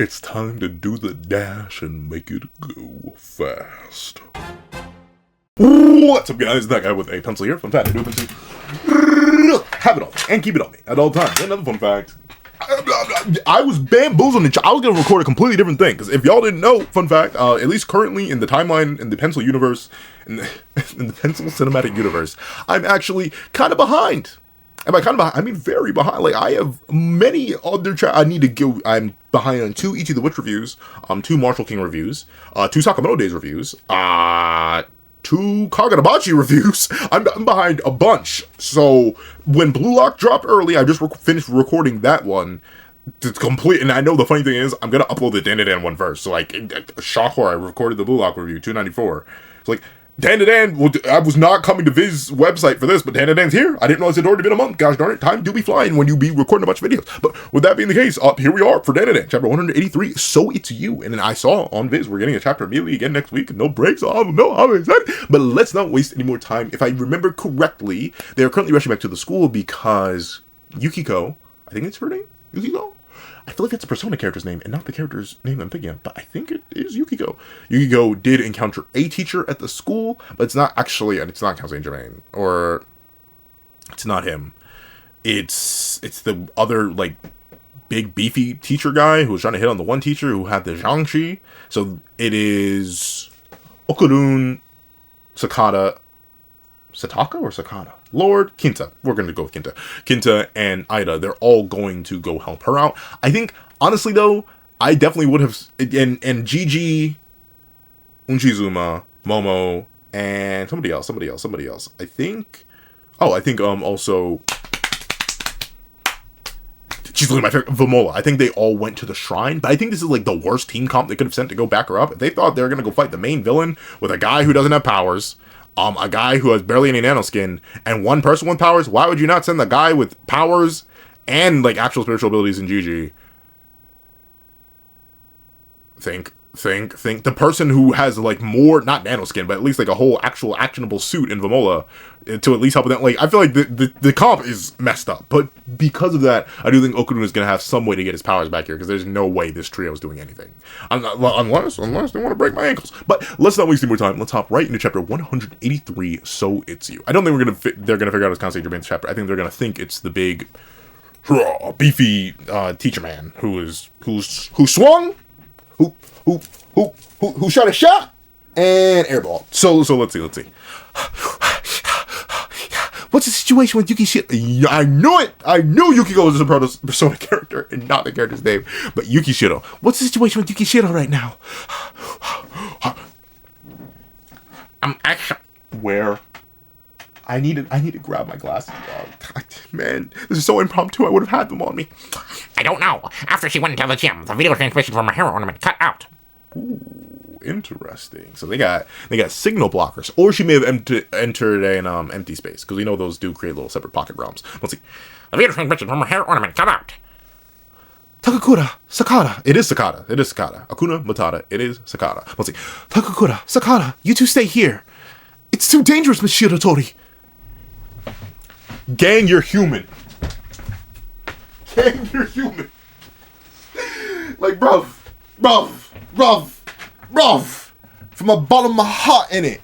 It's time to do the dash and make it go fast. What's up, guys? That guy with a pencil here. Fun fact, I do a pencil. Have it on me and keep it on me at all times. Another fun fact. I was bamboozled and I was going to record a completely different thing. Because if y'all didn't know, fun fact, at least currently in the timeline, in the pencil universe, in the pencil cinematic universe, I'm actually kind of behind. And by kind of behind, I mean very behind. Like, I have many other I'm behind on 2 Ichi the Witch reviews, 2 Martial King reviews, 2 Sakamoto Days reviews, 2 Kaganabachi reviews. I'm behind a bunch. So when Blue Lock dropped early, I just finished recording that one to complete. And I know the funny thing is, I'm gonna upload the Dandadan one first. So like, shock horror, I recorded the Blue Lock review, 294. It's like, Dandadan, I was not coming to Viz's website for this, but Dandadan's here. I didn't realize it had already been a month. Gosh darn it, time do be flying when you be recording a bunch of videos. But with that being the case, here we are for Dandadan, chapter 183, So It's You. And then I saw on Viz, we're getting a chapter immediately again next week. No breaks, I'm excited. But let's not waste any more time. If I remember correctly, they are currently rushing back to the school because Yukiko, I think it's her name? Yukiko? I feel like that's a Persona character's name and not the character's name I'm thinking of, but I think it is Yukiko. Yukiko did encounter a teacher at the school, but it's not Counselor Germain, or it's not him. It's the other, like, big beefy teacher guy who was trying to hit on the one teacher who had the Zhangxi. So it is Okurun, Sataka or Sakata? Lord Kinta. We're going to go with Kinta. Kinta and Ida, they're all going to go help her out. I think, honestly, though, I definitely would have... And Gigi, Unchizuma, Momo, and somebody else. I think... also... She's literally my favorite. Vamola. I think they all went to the shrine, but I think this is like the worst team comp they could have sent to go back her up. If they thought they were going to go fight the main villain with a guy who doesn't have powers... a guy who has barely any nanoskin, and one person with powers, why would you not send the guy with powers and, like, actual spiritual abilities in Gigi? Think. The person who has, like, more, not nanoskin, but at least, like, a whole actual actionable suit in Vamola to at least help with that. Like, I feel like the comp is messed up, but because of that, I do think Okurun is going to have some way to get his powers back here, because there's no way this trio is doing anything. Unless they want to break my ankles. But let's not waste any more time. Let's hop right into chapter 183, So It's You. I don't think they're going to figure out his Kansei Germain's chapter. I think they're going to think it's the big, beefy teacher man who swung, who shot a shot and airball. So let's see. What's the situation with Yuki Shiro? I knew it! I knew Yukiko was a Persona character and not the character's name. But Yuki Shiro. What's the situation with Yuki Shiro right now? I'm actually... Where? I need to grab my glasses, dog. Man, this is so impromptu. I would have had them on me. I don't know. After she went into the gym, the video transmission from her hair ornament cut out. Ooh, interesting. So they got signal blockers, or she may have entered an empty space, because we know those do create little separate pocket realms. Let's see. The video transmission from her hair ornament cut out. Takakura, Sakata. It is Sakata. Akuna Matata. It is Sakata. Let's see. Takakura, Sakata. You two stay here. It's too dangerous, Miss Shiratori. Gang, you're human. Like, bruv. From the bottom of my heart, innit?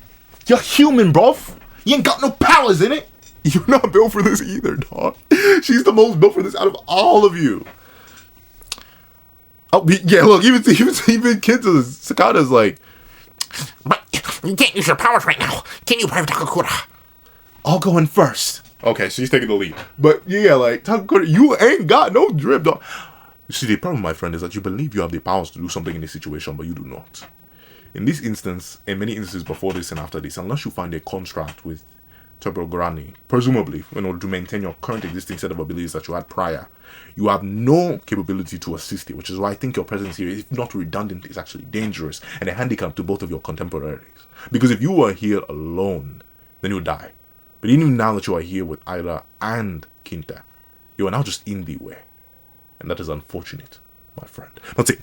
You're human, bruv. You ain't got no powers in it. You're not built for this either, dog. She's the most built for this out of all of you. Oh, yeah, look, even Kinta, Sakata's like... But you can't use your powers right now. Can you, Private Takakura? I'll go in first. Okay, so he's taking the lead. But yeah, like, Takakura, you ain't got no drip, dog. You see, the problem, my friend, is that you believe you have the powers to do something in this situation, but you do not. In this instance, in many instances before this and after this, unless you find a contract with Turbograni, presumably, in order to maintain your current existing set of abilities that you had prior, you have no capability to assist you, which is why I think your presence here, if not redundant, is actually dangerous and a handicap to both of your contemporaries. Because if you were here alone, then you would die. But even now that you are here with Ida and Kinta, you are now just in the way. And that is unfortunate, my friend. Let's see.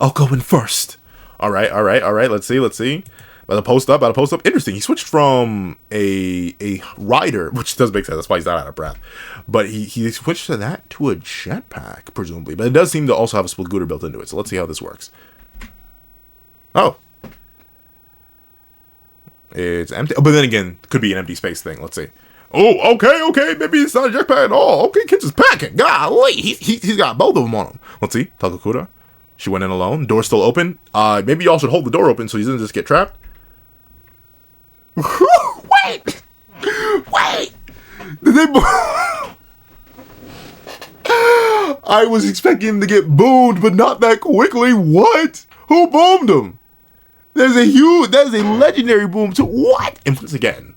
I'll go in first. Alright. Let's see. About to post up. Interesting. He switched from a rider, which does make sense. That's why he's not out of breath. But he switched to that to a jetpack, presumably. But it does seem to also have a Splagooter built into it. So let's see how this works. Oh. It's empty. But then again, could be an empty space thing. Let's see. Oh, okay. Maybe it's not a jetpack at all. Okay, kid's just packing. Golly, he's got both of them on him. Let's see. Takakura. She went in alone. Door's still open. Maybe y'all should hold the door open so he doesn't just get trapped. Wait! Did they I was expecting him to get boomed, but not that quickly. What? Who boomed him? That is a legendary boom to what? And once again,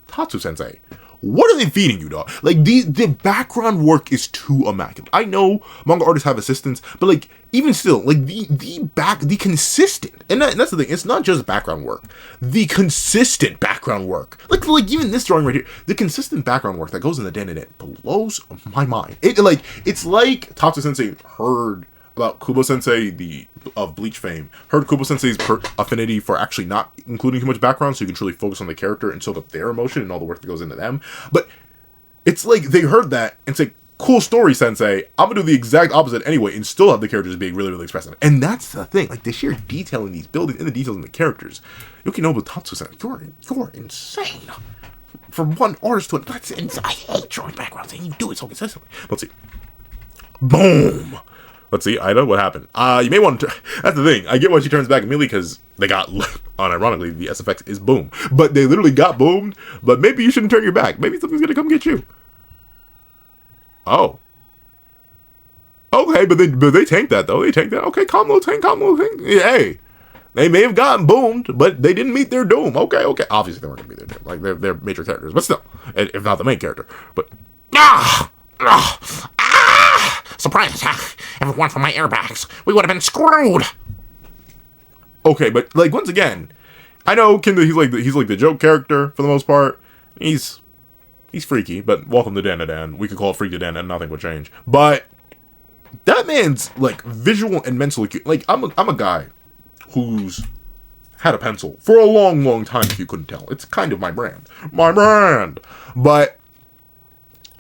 Tatsu-sensei, what are they feeding you, dog? Like, the background work is too immaculate. I know manga artists have assistants, but, like, even still, like, the consistent, and that's the thing, it's not just background work. The consistent background work. Like even this drawing right here, the consistent background work that goes in the Dandadan blows my mind. It's like Tatsu-sensei heard about Kubo-sensei, of Bleach fame, heard Kubo-sensei's affinity for actually not including too much background so you can truly focus on the character and soak up their emotion and all the work that goes into them. But it's like they heard that and say, cool story, sensei, I'm gonna do the exact opposite anyway and still have the characters being really, really expressive. And that's the thing, like the sheer detail in these buildings and the details in the characters. Yukinobu Tatsu-sensei, you're insane. From one artist to another, that's insane. I hate drawing backgrounds and you do it so consistently. Let's see. Boom! Let's see, Ida, what happened? You may want to... That's the thing. I get why she turns back immediately because they got... Unironically, the SFX is boom. But they literally got boomed. But maybe you shouldn't turn your back. Maybe something's going to come get you. Oh. Okay, but they tanked that, though. They tanked that. Okay, calm little tank. Yeah, hey. They may have gotten boomed, but they didn't meet their doom. Okay. Obviously, they weren't going to meet their doom. Like, they're major characters. But still. If not the main character. But... Surprise attack! If it weren't for my airbags, we would have been screwed! Okay, but, like, once again, I know Kendo, he's like the joke character, for the most part. He's freaky, but welcome to Dandadan. We could call it Freak to Dandadan, nothing would change. But, that man's, like, visual and mental acuity. Like, I'm a guy who's had a pencil for a long, long time, if you couldn't tell. It's kind of my brand. But...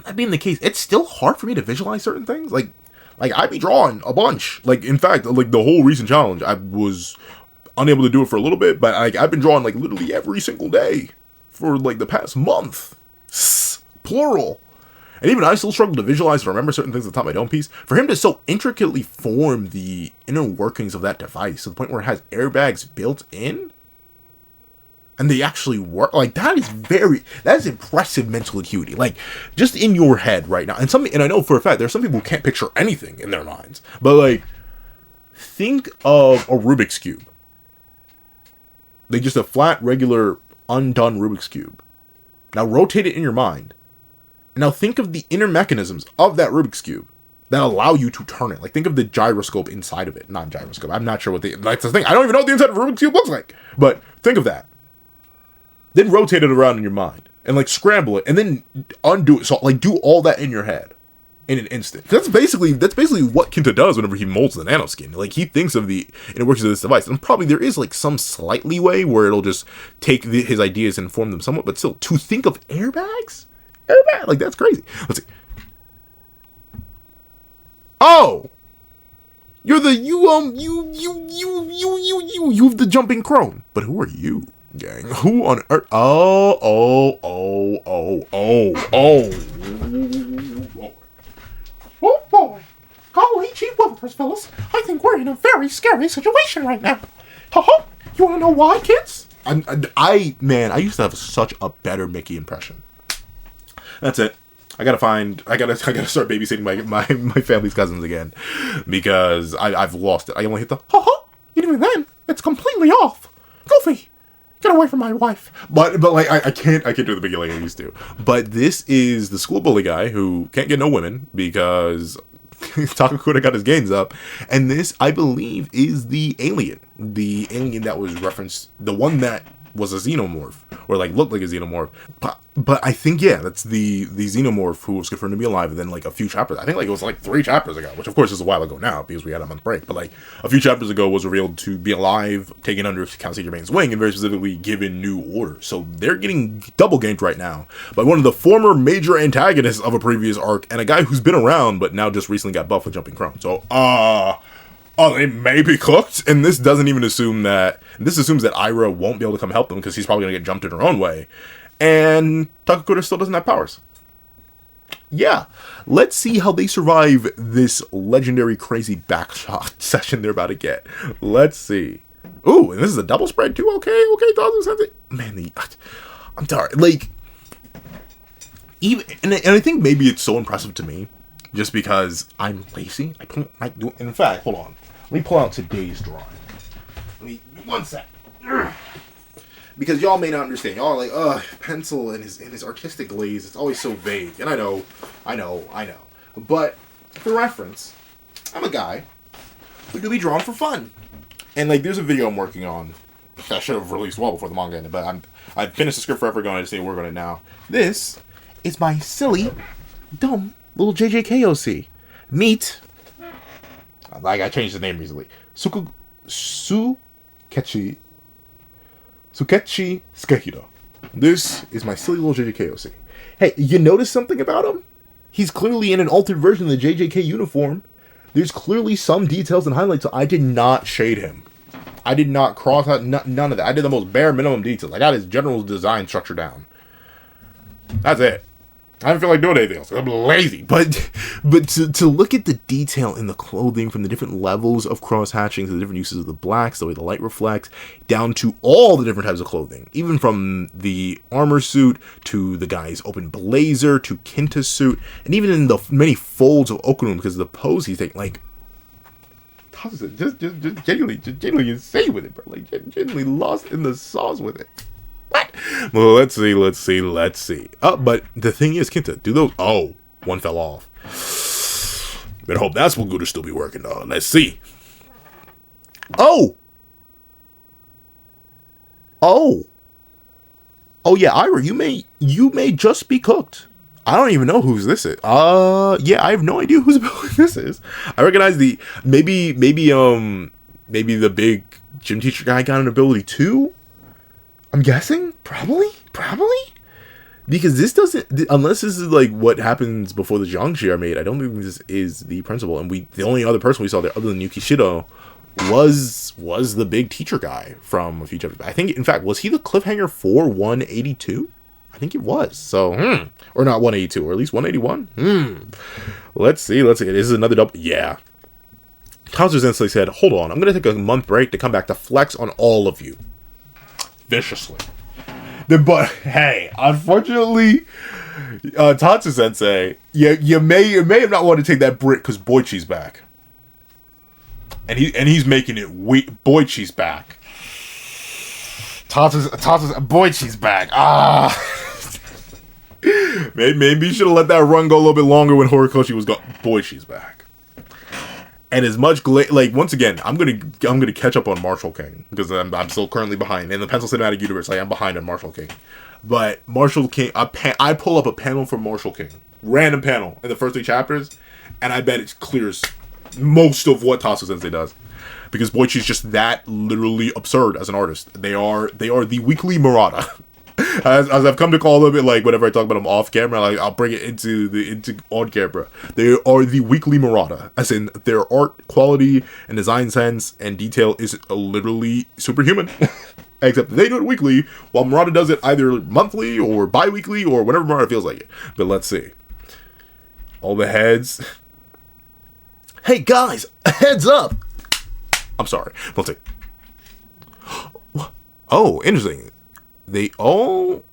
that being the case, it's still hard for me to visualize certain things. Like I be drawing a bunch. Like, in fact, like the whole recent challenge, I was unable to do it for a little bit, but I've been drawing like literally every single day for like the past month. Plural. And even I still struggle to visualize and remember certain things at the top of my dome piece. For him to so intricately form the inner workings of that device to the point where it has airbags built in, and they actually work, like, that is impressive mental acuity, like, just in your head right now. And I know for a fact, there's some people who can't picture anything in their minds, but, like, think of a Rubik's Cube. Like, just a flat, regular, undone Rubik's Cube. Now, rotate it in your mind. And now think of the inner mechanisms of that Rubik's Cube that allow you to turn it. Like, think of the gyroscope inside of it. Not gyroscope, I'm not sure what that's the thing. I don't even know what the inside of a Rubik's Cube looks like. But, think of that. Then rotate it around in your mind. And, like, scramble it. And then undo it. So, like, do all that in your head. In an instant. That's basically what Kinta does whenever he molds the nanoskin. Like, he thinks of the inner workings of this device. And probably there is, like, some slight leeway where it'll just take his ideas and form them somewhat. But still, to think of airbags? Like, that's crazy. Let's see. Oh! You're the, you've the jumping crone. But who are you? Gang. Who on earth? Oh boy. Golly gee willikers, fellas. I think we're in a very scary situation right now. Haha. You wanna know why, kids? I used to have such a better Mickey impression. That's it. I gotta start babysitting my family's cousins again. Because I've lost it. I only hit the haha. Even then, it's completely off. Goofy. Get away from my wife. But like, I can't do the big like I used to. But this is the school bully guy who can't get no women because Takakura got his gains up. And this, I believe, is the alien. The alien that was referenced, the one that was a xenomorph, or like looked like a xenomorph. But I think, yeah, that's the xenomorph who was confirmed to be alive. And then like a few chapters, I think like it was like 3 chapters ago, which of course is a while ago now because we had a month break. But like a few chapters ago was revealed to be alive, taken under Count Saint Germain's wing, and very specifically given new orders. So they're getting double ganked right now by one of the former major antagonists of a previous arc, and a guy who's been around but now just recently got buffed with jumping chrome. So they may be cooked, and this doesn't even assume that. This assumes that Ira won't be able to come help them because he's probably gonna get jumped in her own way, and Takakura still doesn't have powers. Yeah, let's see how they survive this legendary crazy backshot session they're about to get. Let's see. Ooh, and this is a double spread too. Okay, man, I'm tired. Like, even and I think maybe it's so impressive to me just because I'm lazy. I don't like doing. In fact, hold on. Let me pull out today's drawing. One sec. Because y'all may not understand. Y'all are like, pencil and his artistic glaze. It's always so vague. And I know. But for reference, I'm a guy who do be drawn for fun. And like, there's a video I'm working on that I should have released well before the manga ended. But I've finished the script forever ago, and I just need to work on it now. This is my silly, dumb little JJKOC. Meet. Like, I changed the name recently. Sukechi Skehiro. This is my silly little JJKOC. Hey, you notice something about him? He's clearly in an altered version of the JJK uniform. There's clearly some details and highlights. So I did not shade him. I did not cross out none of that. I did the most bare minimum details. I got his general design structure down. That's it. I don't feel like doing anything else. I'm lazy. But to look at the detail in the clothing, from the different levels of cross-hatching to the different uses of the blacks, the way the light reflects, down to all the different types of clothing, even from the armor suit to the guy's open blazer to Kinta's suit, and even in the many folds of Okuno, because of the pose he's taking, like, just genuinely insane with it, bro. Like, genuinely lost in the sauce with it. What? Well, let's see. But the thing is, Kinta, do those... Oh, one fell off. Better hope that's what Gouda still be working on. Let's see. Oh, yeah, Ira, you may just be cooked. I don't even know whose this is. Yeah, I have no idea whose ability this is. I recognize maybe the big gym teacher guy got an ability too. I'm guessing? Probably? Because this doesn't... Unless this is, like, what happens before the Jiangshi are made, I don't think this is the principal. And the only other person we saw there, other than Yuki Shido, was the big teacher guy from a few chapters back. I think, in fact, was he the cliffhanger for 182? I think it was. So, Or not 182, or at least 181? Let's see. This is another double... Yeah. Kazu Sensei said, hold on, I'm going to take a month break to come back to flex on all of you. Viciously. But hey, unfortunately, Tatsu Sensei, you may have not wanted to take that brick because Boichi's back, and he's making it weak. Boichi's back. Tatsu's Boichi's back. Maybe you should have let that run go a little bit longer when Horikoshi was gone. Boichi's back. And as much once again, I'm gonna catch up on Martial King because I'm still currently behind in the Pencil Cinematic Universe. Like, I'm behind on Martial King, but Martial King, I pull up a panel from Martial King, random panel in the first 3 chapters, and I bet it clears most of what Tatsu Sensei does, because Boichi is just that literally absurd as an artist. They are the weekly Murata. As I've come to call them, like, whenever I talk about them off camera, like, I'll bring it into on camera. They are the weekly Murata, as in their art quality and design sense and detail is literally superhuman. Except they do it weekly, while Murata does it either monthly or bi-weekly or whenever Murata feels like it. But let's see. All the heads. Hey guys, heads up! I'm sorry. Let's see. Oh, interesting. They all...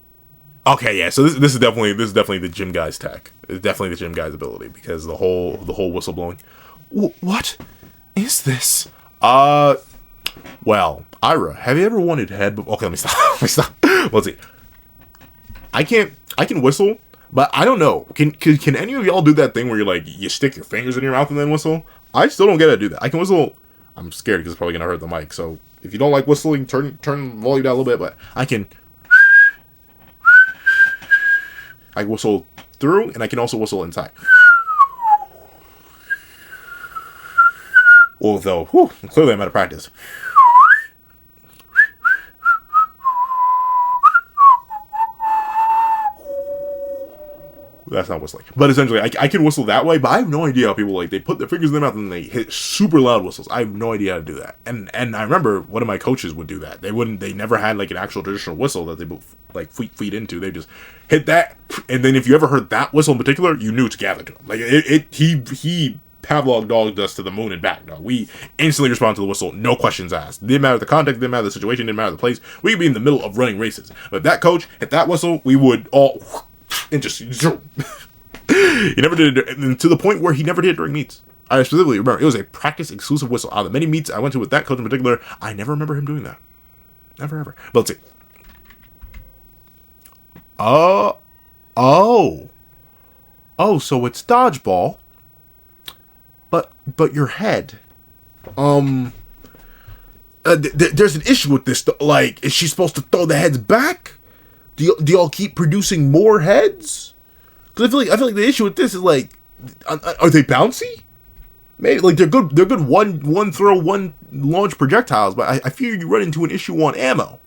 Okay, yeah, so this is definitely the gym guy's tech. It's definitely the gym guy's ability, because the whole whistleblowing. What is this? Well, Ira, have you ever wanted head before? Okay, let me stop. Let's see. I can whistle, but I don't know. Can any of y'all do that thing where you stick your fingers in your mouth and then whistle? I still don't get how to do that. I can whistle. I'm scared because it's probably gonna hurt the mic, so If you don't like whistling, turn volume down a little bit. But I can whistle through, and I can also whistle inside. Although, clearly I'm out of practice. That's not whistling. But essentially, I can whistle that way, but I have no idea how people, like, they put their fingers in their mouth and they hit super loud whistles. I have no idea how to do that. And I remember one of my coaches would do that. They never had, like, an actual traditional whistle that they would, like, feet into. They just hit that, and then if you ever heard that whistle in particular, you knew to gather to him. Like, he Pavlov dogged us to the moon and back, dog. We instantly respond to the whistle, no questions asked. Didn't matter the context, didn't matter the situation, didn't matter the place. We could be in the middle of running races. But if that coach hit that whistle, we would all... and just he never did it, and to the point where he never did it during meets. I specifically remember it was a practice exclusive whistle. Out of the many meets I went to with that coach in particular, I never remember him doing that. Never ever. But let's see. Oh, so it's dodgeball, but your head. There's an issue with this. Like, is she supposed to throw the heads back? Do y'all keep producing more heads? Because I feel like the issue with this is, like, are they bouncy? Maybe, like, they're good one throw, one launch projectiles, but I fear you run into an issue on ammo.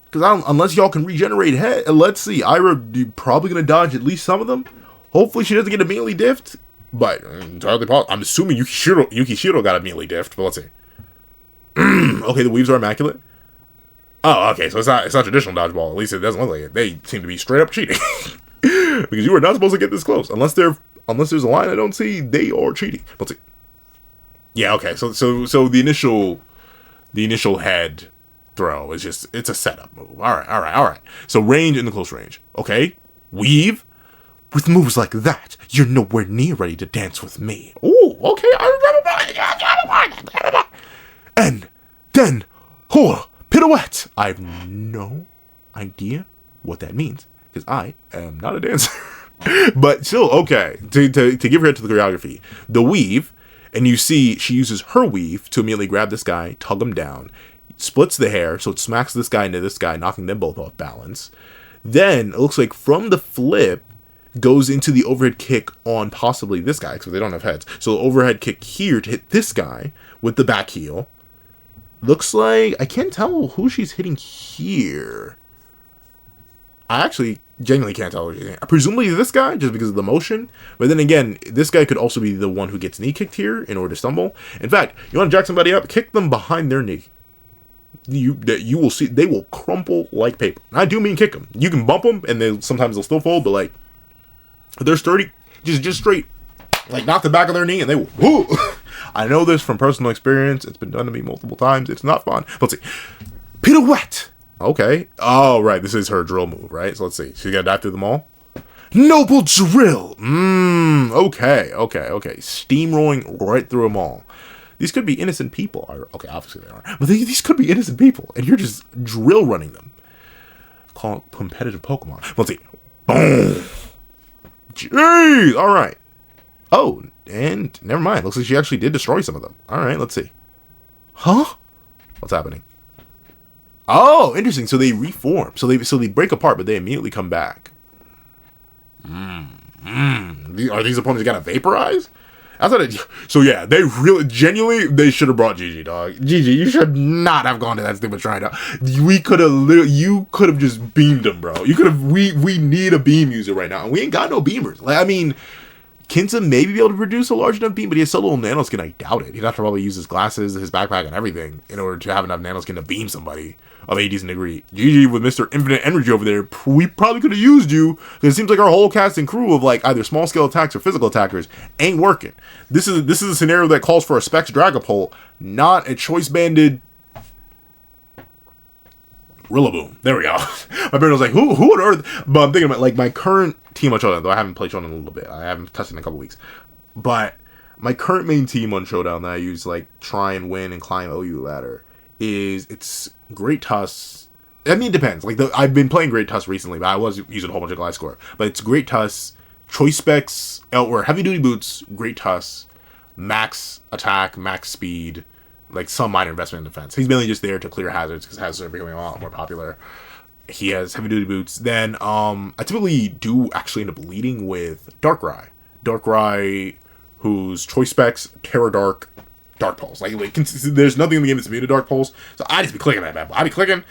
Because unless y'all can regenerate head, let's see, Ira, you're probably gonna dodge at least some of them. Hopefully she doesn't get immediately diffed, but entirely possible. I'm assuming Yukishiro got immediately diffed, but let's see. Okay, the weaves are immaculate. Oh, okay, so it's not traditional dodgeball. At least it doesn't look like it. They seem to be straight up cheating. Because you are not supposed to get this close. Unless there's a line I don't see, they are cheating. Let's see. Yeah, okay, so the initial head throw is just, it's a setup move. Alright. So range in the close range. Okay. Weave. With moves like that, you're nowhere near ready to dance with me. Oh, okay, I remember. And then, pirouette. I have no idea what that means, because I am not a dancer. But still, okay, to give credit to the choreography, the weave, and you see she uses her weave to immediately grab this guy, tug him down, splits the hair, so it smacks this guy into this guy, knocking them both off balance. Then, it looks like from the flip, goes into the overhead kick on possibly this guy, because they don't have heads. So the overhead kick here to hit this guy with the back heel. Looks like, I can't tell who she's hitting here. I actually genuinely can't tell who she's hitting. Presumably this guy, just because of the motion. But then again, this guy could also be the one who gets knee kicked here in order to stumble. In fact, you want to jack somebody up, kick them behind their knee. You will see, they will crumple like paper. And I do mean kick them. You can bump them, and sometimes they'll still fold, but like, if they're sturdy, just straight, like, knock the back of their knee, and they will, whoo! I know this from personal experience. It's been done to me multiple times. It's not fun. Let's see. Pirouette. Okay. Oh, right. This is her drill move, right? So let's see. She's got to dive through them all. Noble drill. Okay. Steamrolling right through them all. These could be innocent people. Okay, obviously they are. But these could be innocent people, and you're just drill running them. Call it competitive Pokemon. Let's see. Boom. Jeez. All right. Oh, and never mind. Looks like she actually did destroy some of them. All right, let's see. Huh? What's happening? Oh, interesting. So they reform. So they break apart, but they immediately come back. Are these opponents gonna vaporize? I thought it. So yeah, they really genuinely they should have brought Gigi, dog. Gigi, you should not have gone to that stupid shrine. You could have just beamed him, bro. You could have. We need a beam user right now, and we ain't got no beamers. Like, I mean, Kinsa may be able to produce a large enough beam, but he has so little nanoskin, I doubt it. He'd have to probably use his glasses, his backpack, and everything in order to have enough nanoskin to beam somebody of a decent degree. GG with Mr. Infinite Energy over there, we probably could have used you, because it seems like our whole cast and crew of like either small scale attacks or physical attackers ain't working. This is a scenario that calls for a Specs Dragapult, not a choice banded Rillaboom. There we go. My brain was like, who on earth? But I'm thinking about like my current team on Showdown, though I haven't played Showdown in a little bit. I haven't touched it in a couple weeks. But my current main team on Showdown that I use like try and win and climb OU ladder it's Great Tusk. I mean, it depends. Like I've been playing Great Tusk recently, but I was using a whole bunch of Gliscor. But it's Great Tusk, Choice Specs, or Heavy Duty Boots, Great Tusk, Max Attack, Max Speed, like some minor investment in defense. He's mainly just there to clear hazards because hazards are becoming a lot more popular. He has heavy duty boots. Then I typically do actually end up leading with Darkrai. Darkrai, whose choice specs, Terra Dark, Dark Pulse. Like there's nothing in the game that's immune to Dark Pulse. So I just be clicking that bad boy. I be clicking.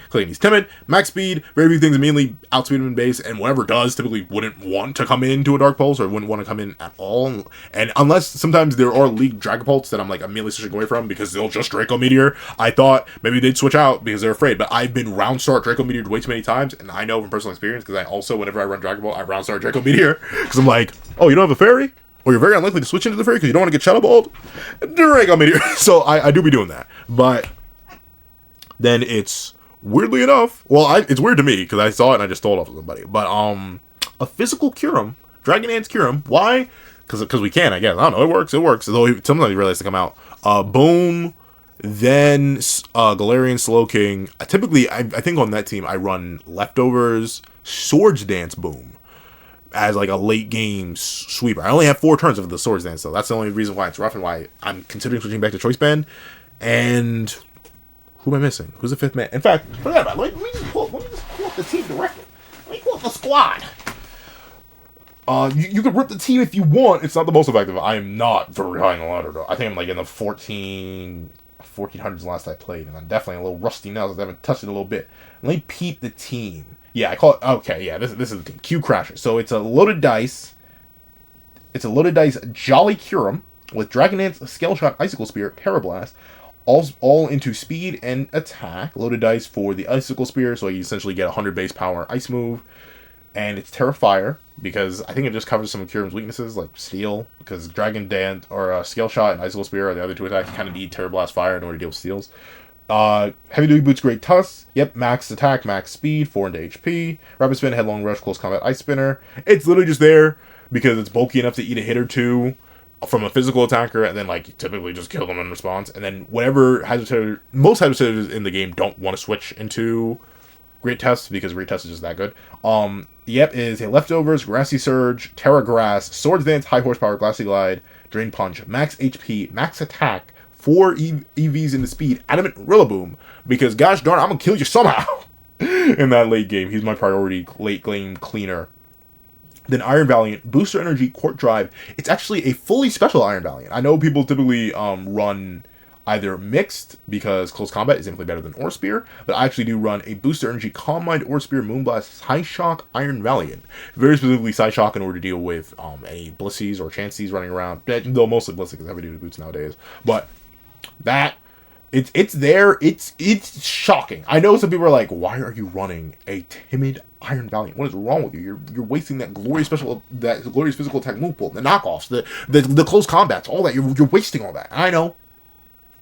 He's timid, max speed, very few things immediately outspeed him in base, and whatever does typically wouldn't want to come into a Dark Pulse or wouldn't want to come in at all. And unless sometimes there are League Dragon Pulse that I'm like immediately switching away from because they'll just Draco Meteor. I thought maybe they'd switch out because they're afraid, but I've been round start Draco Meteor way too many times, and I know from personal experience because I also, whenever I run Dragon Ball, I round start Draco Meteor because I'm like, oh, you don't have a fairy? Or you're very unlikely to switch into the fairy because you don't want to get Shadow Balled. Draco Meteor. So I do be doing that. But then it's, weirdly enough, well, it's weird to me because I saw it and I just stole it off of somebody. But a physical Kyurem, Dragon Dance Kyurem. Why? Because we can, I guess. I don't know. It works. Though sometimes you realize to come out. Boom. Then Galarian Slowking. Typically, I think on that team I run Leftovers, Swords Dance Boom as like a late game sweeper. I only have 4 turns of the Swords Dance, so that's the only reason why it's rough and why I'm considering switching back to Choice Band. And who am I missing? Who's the 5th man? In fact, forget about it. Let me just pull up the team directly. Let me pull up the squad. You can rip the team if you want. It's not the most effective. I am not very high in the ladder, though. I think I'm like in the 1400s last I played, and I'm definitely a little rusty now because I haven't touched it a little bit. Let me peep the team. Yeah, I call it, okay, yeah, this is the team. Q Crasher. So it's a loaded dice. It's a loaded dice Jolly Kyurem with Dragon Dance, Scale Shot, Icicle Spear, Terra Blast, all into speed and attack. Loaded dice for the Icicle Spear, so you essentially get 100 base power ice move. And it's Terra Fire, because I think it just covers some of Kyurem's weaknesses, like Steel, because Dragon Dance, or Scale Shot and Icicle Spear are the other 2 attacks. You kind of need Terra Blast Fire in order to deal with Steels. Heavy Duty Boots, Great Tusk. Yep, max attack, max speed, 4 into HP. Rapid Spin, Headlong Rush, Close Combat, Ice Spinner. It's literally just there because it's bulky enough to eat a hit or 2 from a physical attacker, and then like typically just kill them in response. And then whatever most Hazard in the game don't want to switch into Great Tusk because Great Tusk is just that good. Yep, is a Leftovers, Grassy Surge, Terra Grass, Swords Dance, High Horsepower, Glassy Glide, Drain Punch, max HP, max attack, 4 EVs into speed, Adamant Rillaboom, because gosh darn, I'm gonna kill you somehow in that late game. He's my priority late game cleaner. Then Iron Valiant, Booster Energy, Court Drive. It's actually a fully special Iron Valiant. I know people typically run either mixed because Close Combat is infinitely better than Ore Spear, but I actually do run a Booster Energy, Calm Mind, Ore Spear, Moonblast, Psyshock, Iron Valiant. Very specifically Psyshock in order to deal with any Blissies or Chanseys running around. Though mostly Blissey because heavy duty boots nowadays. But that it's there. It's shocking. I know some people are like, why are you running a timid Iron Valiant? What is wrong with you? You're wasting that glorious physical attack move pool, the knockoffs, the close combats, all that. You're wasting all that. I know.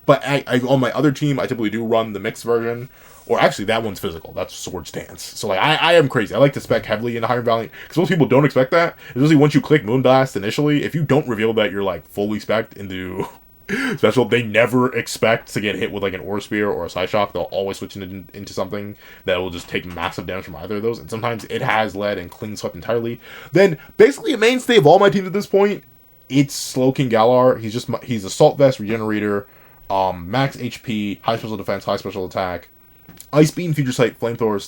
But I on my other team, I typically do run the mixed version. Or actually, that one's physical. That's Swords Dance. So, like, I am crazy. I like to spec heavily in the Iron Valiant. Because most people don't expect that. Especially once you click Moonblast initially. If you don't reveal that you're, like, fully spec'd into special, they never expect to get hit with, like, an Ore Spear or a Psyshock. They'll always switch into something that will just take massive damage from either of those. And sometimes it has led and clean swept entirely. Then, basically, a mainstay of all my teams at this point, it's Slowking Galar. He's Assault Vest, Regenerator, max HP, high special defense, high special attack, Ice Beam, Future Sight, Flamethrower,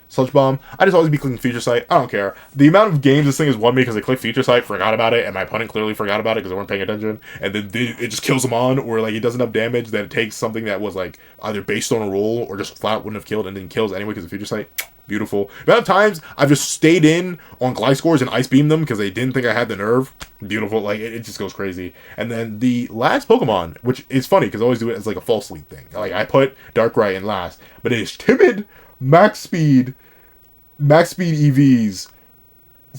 Sludge Bomb. I just always be clicking Future Sight. I don't care. The amount of games this thing has won me because I clicked Future Sight, forgot about it, and my opponent clearly forgot about it because they weren't paying attention, and then it just kills them on, or like it does enough damage that it takes something that was like either based on a roll or just flat wouldn't have killed and then kills anyway because of Future Sight. Beautiful. The amount of times I've just stayed in on Gliscors and Ice Beam them because they didn't think I had the nerve. Beautiful. Like, it just goes crazy. And then the last Pokemon, which is funny because I always do it as like a false lead thing. Like, I put Darkrai in last, but it is Timid, Max Speed EVs,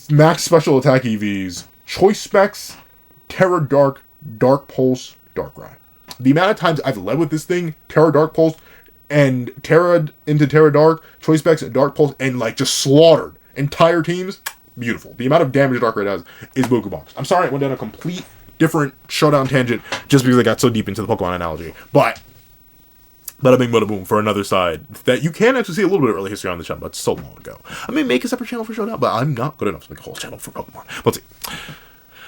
Max Special Attack EVs, Choice Specs, Terra Dark, Dark Pulse, Darkrai. The amount of times I've led with this thing, Terra Dark Pulse, and Terra into Terra Dark, Choice Specs, Dark Pulse, and like just slaughtered entire teams. Beautiful. The amount of damage Darkrai does is Buku Box. I'm sorry I went down a complete different showdown tangent just because I got so deep into the Pokemon analogy. But bada bing bada boom for another side that you can actually see a little bit of early history on the channel, but it's so long ago. I may make a separate channel for Showdown, but I'm not good enough to make a whole channel for Pokemon. Let's see.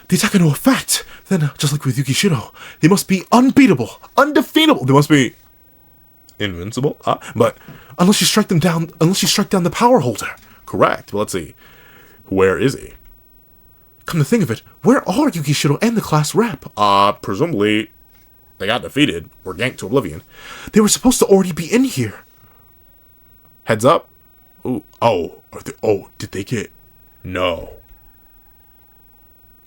The attack had no effect. Then, just like with Yukishiro, they must be unbeatable, undefeatable. They must be invincible. But unless you strike down the power holder. Correct. Well, let's see. Where is he? Come to think of it, where are Yukishiro and the class rep? Presumably, they got defeated or yanked to oblivion. They were supposed to already be in here. Heads up. Ooh. Did they get... No.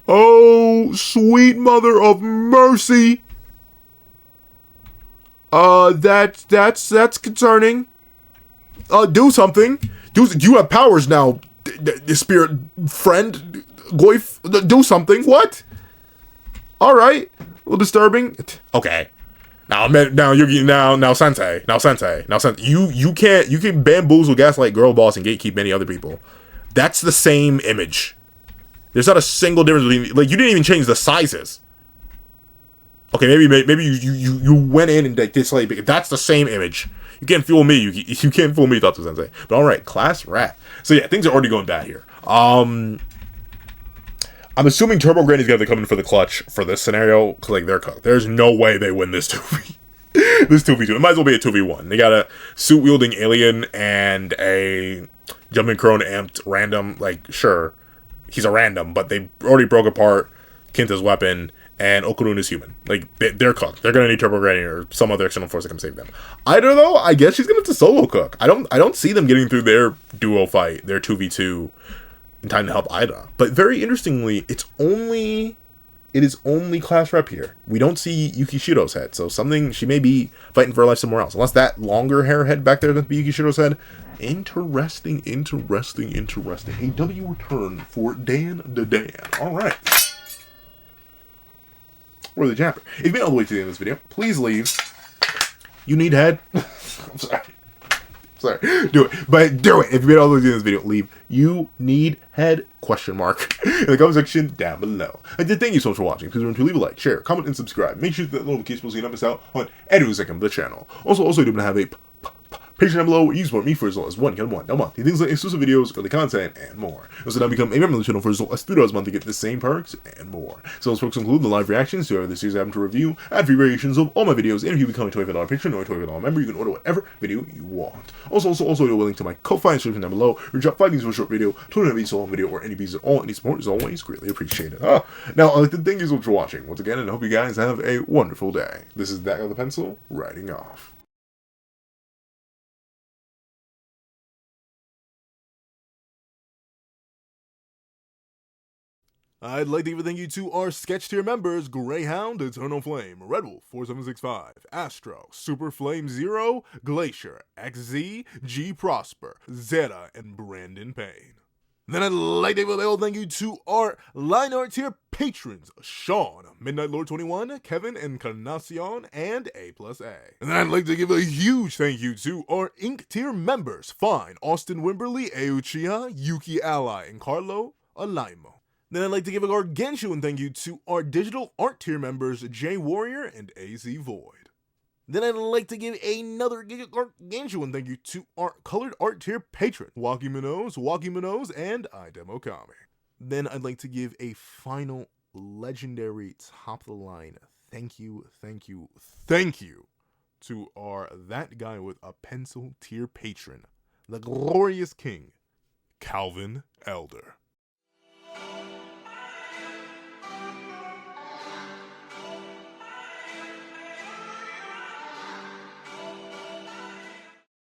Oh, sweet mother of mercy. That's concerning. Do something. You have powers now, the spirit friend. Goif, do something. What? All right. A little disturbing. Okay. Now sensei. You can bamboozle, gaslight, girl boss, and gatekeep many other people. That's the same image. There's not a single difference between, like, you didn't even change the sizes. Okay, maybe you went in and like this, like, that's the same image. You can't fool me. You can't fool me, Tato Sensei. But all right, class rat. So yeah, things are already going bad here. I'm assuming Turbo Granny's gonna come in for the clutch for this scenario, cause like they're cooked. There's no way they win this 2v. This 2v2. It might as well be a 2v1. They got a suit wielding alien and a jumping crone amped random. Like, sure, he's a random, but they already broke apart Kinta's weapon, and Okurun is human. Like, they're cooked. They're gonna need Turbo Granny or some other external force to come save them. Either though, I guess she's gonna have to solo cook. I don't see them getting through their duo fight, their 2v2 in time to help Ida. But very interestingly, it is only class rep here. We don't see Yukishiro's head, so she may be fighting for her life somewhere else. Unless that longer hair head back there doesn't be Yukishiro's head. Interesting. A W return for Dandadan. Alright. We're the Japper. If you made it all the way to the end of this video, please leave. You need head? I'm sorry. Do it. But do it. If you made it all the way to the end of this video, leave. You need head? Question mark. In the comment section down below. I did thank you so much for watching. Please remember to leave a like, share, comment, and subscribe. Make sure that notification bell so you don't miss out on any second of the channel. Also, I do have a Patreon down below where you support me for as low as $1 a month. Things like exclusive videos, early content, and more. Also, now become a member of the channel for as low as $3 a month to get the same perks and more. So those perks include the live reactions to every series I happen to review, ad-free variations of all my videos, and if you become a $25 patron or a $25 member, you can order whatever video you want. Also, do a link to my Ko-Fi description down below, where you drop 5 things for a short video, 29 a solo video, or any views at all. Any support is always greatly appreciated. Now, I'd like to thank you so much for watching once again, and I hope you guys have a wonderful day. This is That Guy with the Pencil, writing off. I'd like to give a thank you to our sketch tier members: Greyhound, Eternal Flame, Red Wolf 4765, Astro, Super Flame Zero, Glacier, XZ, G Prosper, Zeta, and Brandon Payne. Then I'd like to give a thank you to our line art tier patrons: Sean, Midnight Lord 21, Kevin, Encarnacion, and A+A. And then I'd like to give a huge thank you to our Ink tier members: Fine, Austin Wimberly, Euchiha, Yuki Ally, and Carlo Alaimo. Then I'd like to give a gargantuan thank you to our digital art tier members: J Warrior and AZ Void. Then I'd like to give another gargantuan thank you to our colored art tier patron: Waki Minoz, and Idemokami. Then I'd like to give a final legendary top of the line thank you to our That Guy with a Pencil tier patron, the glorious king, Calvin Elder.